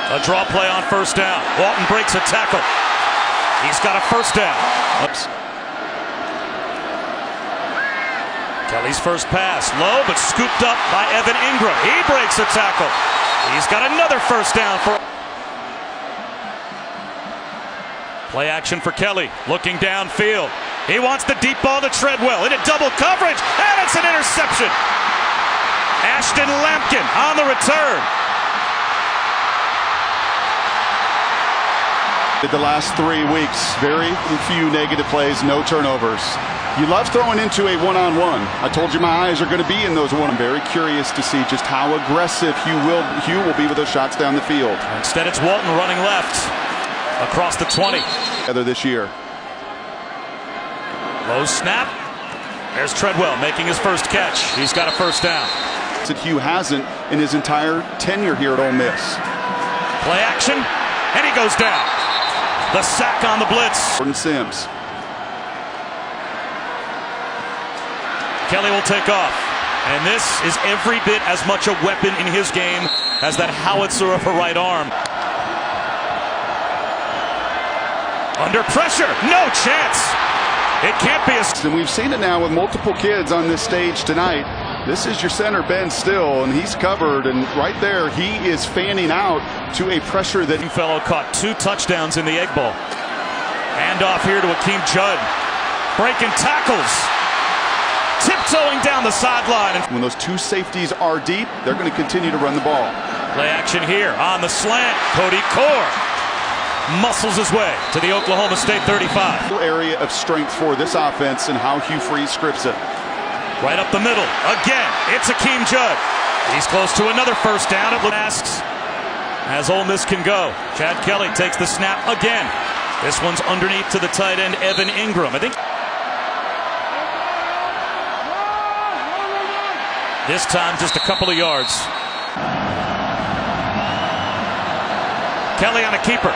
A draw play on first down. Walton breaks a tackle. He's got a first down. Oops. Kelly's first pass, low but scooped up by Evan Ingram. He breaks a tackle. He's got another first down for... Play action for Kelly, looking downfield. He wants the deep ball to Treadwell into double coverage, and it's an interception. Ashton Lampkin on the return. The last 3 weeks, very few negative plays, no turnovers. You love throwing into a one-on-one. I told you my eyes are going to be in those one. I'm very curious to see just how aggressive Hugh will be with those shots down the field. Instead, it's Walton running left across the 20. Together this year. Low snap. There's Treadwell making his first catch. He's got a first down. That Hugh hasn't in his entire tenure here at Ole Miss. Play action, and he goes down. The sack on the blitz. Jordan Sims. Kelly will take off. And this is every bit as much a weapon in his game as that howitzer of a right arm. Under pressure, no chance. It can't be a... And we've seen it now with multiple kids on this stage tonight. This is your center, Ben Still, and he's covered, and right there he is fanning out to a pressure that... Fellow caught 2 touchdowns in the Egg Bowl. Hand off here to Akeem Judd. Breaking tackles. Tiptoeing down the sideline. When those 2 safeties are deep, they're going to continue to run the ball. Play action here on the slant. Cody Core muscles his way to the Oklahoma State 35. Area of strength for this offense and how Hugh Freeze scripts it. Right up the middle. Again, it's Akeem Judd. He's close to another first down. It asks as Ole Miss can go. Chad Kelly takes the snap again. This one's underneath to the tight end, Evan Ingram. I think this time just a couple of yards. Kelly on a keeper.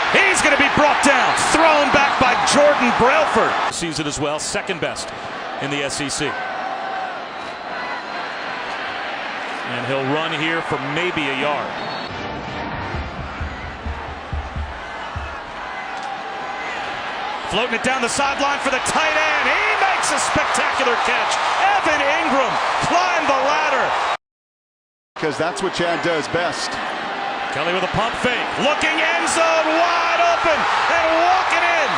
He's going to be brought down, thrown back by Jordan Brailford. Sees it as well, second best in the SEC. And he'll run here for maybe a yard. Floating it down the sideline for the tight end. He makes a spectacular catch. Evan Ingram climbed the ladder. Because that's what Chad does best. Kelly with a pump fake, looking end zone wide open, and walking in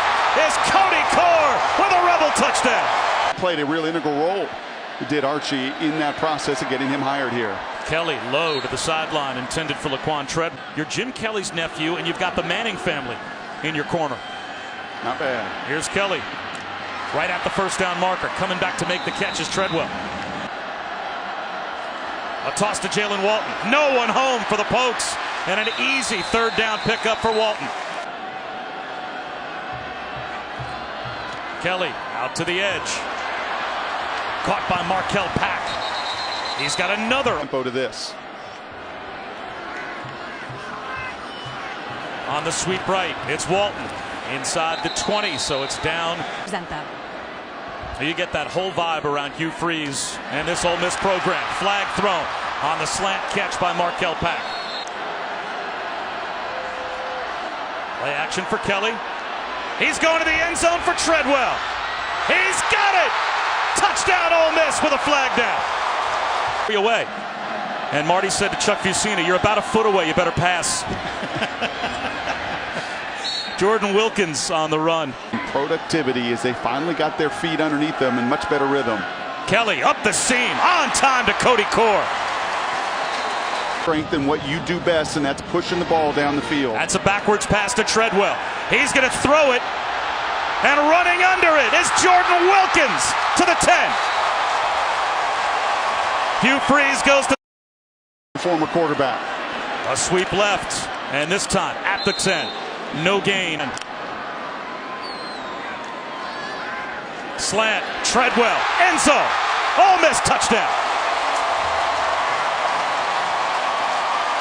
is Cody Core with a Rebel touchdown. Played a real integral role, did Archie, in that process of getting him hired here. Kelly low to the sideline, intended for Laquan Tread. You're Jim Kelly's nephew, and you've got the Manning family in your corner. Not bad. Here's Kelly, right at the first down marker, coming back to make the catch is Treadwell. A toss to Jalen Walton. No one home for the Pokes. And an easy third down pickup for Walton. Kelly out to the edge. Caught by Markel Pack. He's got another. Tempo to this. On the sweep right, it's Walton. Inside the 20, so it's down. Present that. You get that whole vibe around Hugh Freeze and this Ole Miss program. Flag thrown on the slant catch by Markel Pack. Play action for Kelly. He's going to the end zone for Treadwell. He's got it! Touchdown Ole Miss with a flag down. Away. And Marty said to Chuck Fusina, you're about a foot away, you better pass. Jordan Wilkins on the run. Productivity as they finally got their feet underneath them in much better rhythm. Kelly up the seam, on time to Cody Core. Strength in what you do best, and that's pushing the ball down the field. That's a backwards pass to Treadwell. He's going to throw it, and running under it is Jordan Wilkins to the 10. Hugh Freeze goes to former quarterback. a sweep left, and this time at the 10. No gain. Slant, Treadwell, end zone. Ole Miss touchdown.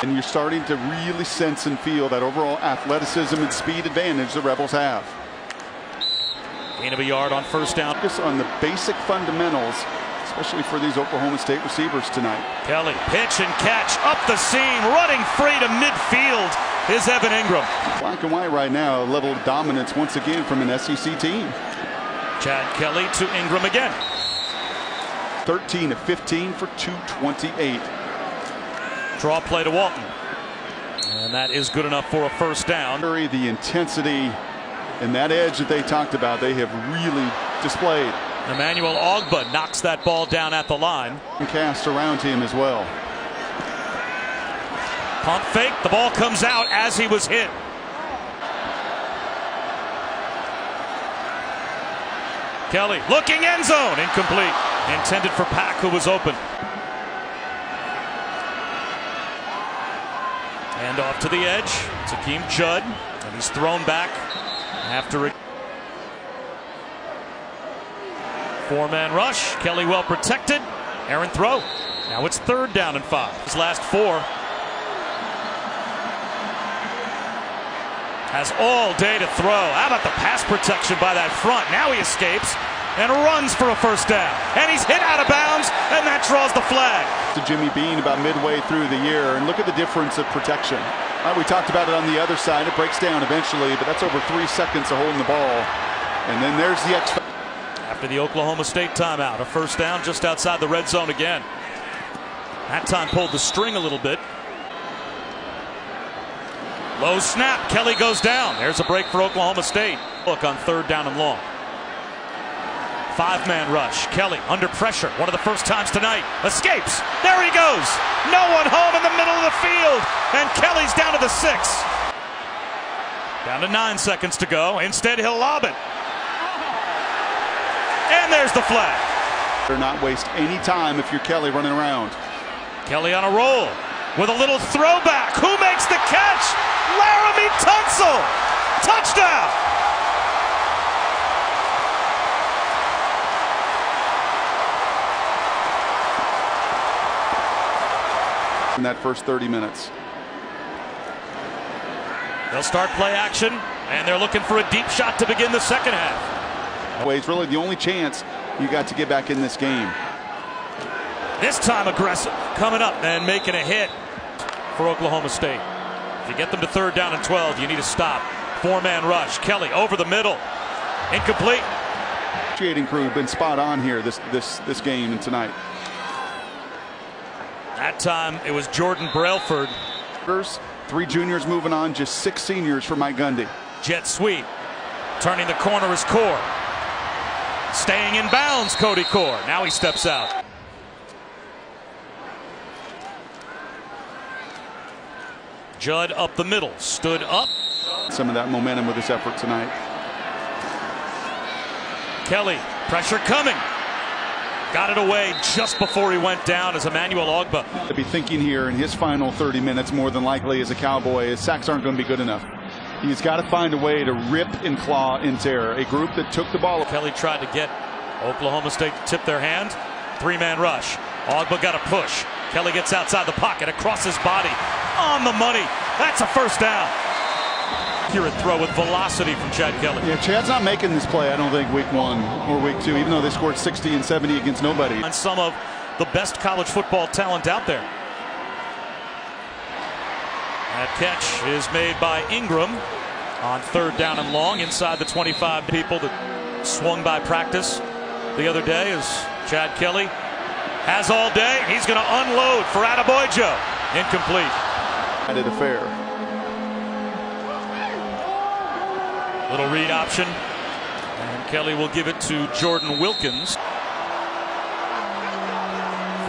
And you're starting to really sense and feel that overall athleticism and speed advantage the Rebels have. Gain of a yard on first down. Focus on the basic fundamentals especially for these Oklahoma State receivers tonight. Kelly, pitch and catch up the seam, running free to midfield is Evan Ingram. Black and white right now, a level of dominance once again from an SEC team. Chad Kelly to Ingram again. 13 of 15 for 228. Draw play to Walton. And that is good enough for a first down. The intensity and that edge that they talked about, they have really displayed. Emmanuel Ogbah knocks that ball down at the line. And cast around him as well. Pump fake. The ball comes out as he was hit. Kelly looking end zone. Incomplete. Intended for Pack, who was open. And off to the edge. It's Akeem Judd. And he's thrown back after it. Four-man rush. Kelly well protected. Aaron throw. Now it's 3rd down and 5. His last 4. Has all day to throw. How about the pass protection by that front? Now he escapes and runs for a first down. And he's hit out of bounds, and that draws the flag. To Jimmy Bean about midway through the year, and look at the difference of protection. We talked about it on the other side. It breaks down eventually, but that's over 3 seconds of holding the ball. And then there's the X. After the Oklahoma State timeout, a first down just outside the red zone again. That time pulled the string a little bit. Low snap. Kelly goes down. There's a break for Oklahoma State. Look on 3rd down and long. 5-man rush. Kelly under pressure. One of the first times tonight. Escapes. There he goes. No one home in the middle of the field. And Kelly's down to the 6. Down to 9 seconds to go. Instead, he'll lob it. And there's the flag. Better not waste any time if you're Kelly running around. Kelly on a roll with a little throwback. Who makes the catch? Laramie Tunsil. Touchdown. In that first 30 minutes. They'll start play action, and they're looking for a deep shot to begin the second half. It's really the only chance you got to get back in this game. This time aggressive, coming up and making a hit for Oklahoma State. If you get them to 3rd down and 12, you need to stop. 4-man rush. Kelly over the middle. Incomplete. Creating crew been spot on here this game and tonight. That time it was Jordan Brailford. 3 juniors moving on, just 6 seniors for Mike Gundy. Jet sweep. Turning the corner is Core. Staying in bounds, Cody Core. Now he steps out. Judd up the middle. Stood up. Some of that momentum with this effort tonight. Kelly, pressure coming. Got it away just before he went down as Emmanuel Ogbah. To be thinking here in his final 30 minutes, more than likely as a Cowboy, his sacks aren't going to be good enough. He's got to find a way to rip and claw in terror. A group that took the ball. Kelly tried to get Oklahoma State to tip their hand. 3-man rush. Ogbah got a push. Kelly gets outside the pocket, across his body. On the money. That's a first down. Accurate throw with velocity from Chad Kelly. Yeah, Chad's not making this play, I don't think, week 1 or week 2, even though they scored 60 and 70 against nobody. And some of the best college football talent out there. That catch is made by Ingram on 3rd down and long inside the 25. People that swung by practice the other day as Chad Kelly has all day. He's going to unload for Attaboy Joe. Incomplete. Added affair. Little read option. And Kelly will give it to Jordan Wilkins.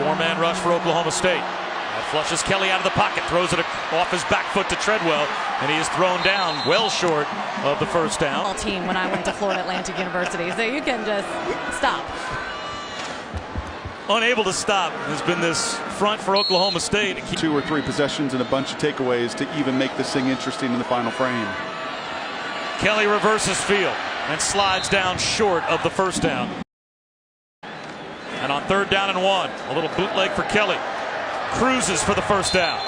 4-man rush for Oklahoma State. That flushes Kelly out of the pocket, throws it off his back foot to Treadwell, and he is thrown down well short of the first down. Team when I went to Florida Atlantic University, so you can just stop. Unable to stop has been this front for Oklahoma State. 2 or 3 possessions and a bunch of takeaways to even make this thing interesting in the final frame. Kelly reverses field and slides down short of the first down. And on 3rd down and 1, a little bootleg for Kelly. Cruises for the first down.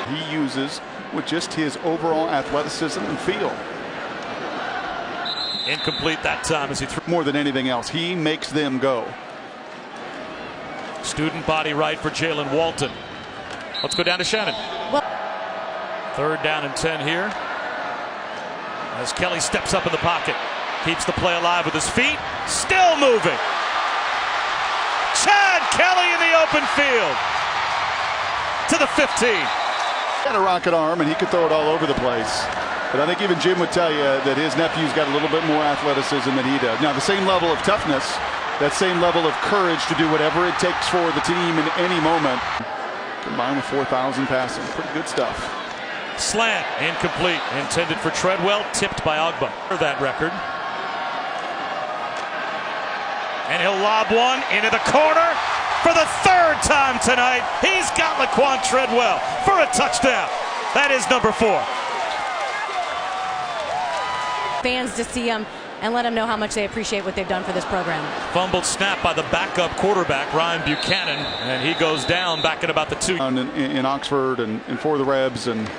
He uses with just his overall athleticism and feel. Incomplete that time as he threw. More than anything else, he makes them go. Student body right for Jalen Walton. Let's go down to Shannon. Well, 3rd down and 10 here. As Kelly steps up in the pocket. Keeps the play alive with his feet. Still moving. Chad Kelly in the open field. To the 15. Got a rocket arm, and he could throw it all over the place. But I think even Jim would tell you that his nephew's got a little bit more athleticism than he does. Now, the same level of toughness, that same level of courage to do whatever it takes for the team in any moment. Combined with 4,000 passing. Pretty good stuff. Slant, incomplete. Intended for Treadwell, tipped by Ogba. For that record. And he'll lob one into the corner for the 3rd time tonight. He's got Laquan Treadwell for a touchdown. That is number 4. fans to see them and let them know how much they appreciate what they've done for this program. Fumbled snap by the backup quarterback, Ryan Buchanan, and he goes down back at about the 2. In Oxford and for the Rebs, and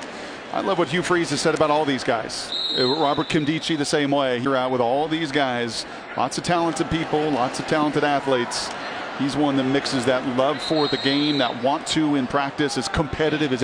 I love what Hugh Freeze has said about all these guys. Robert Kimdichie the same way. You're out with all these guys, lots of talented people, lots of talented athletes. He's one that mixes that love for the game, that want to in practice, as competitive as any.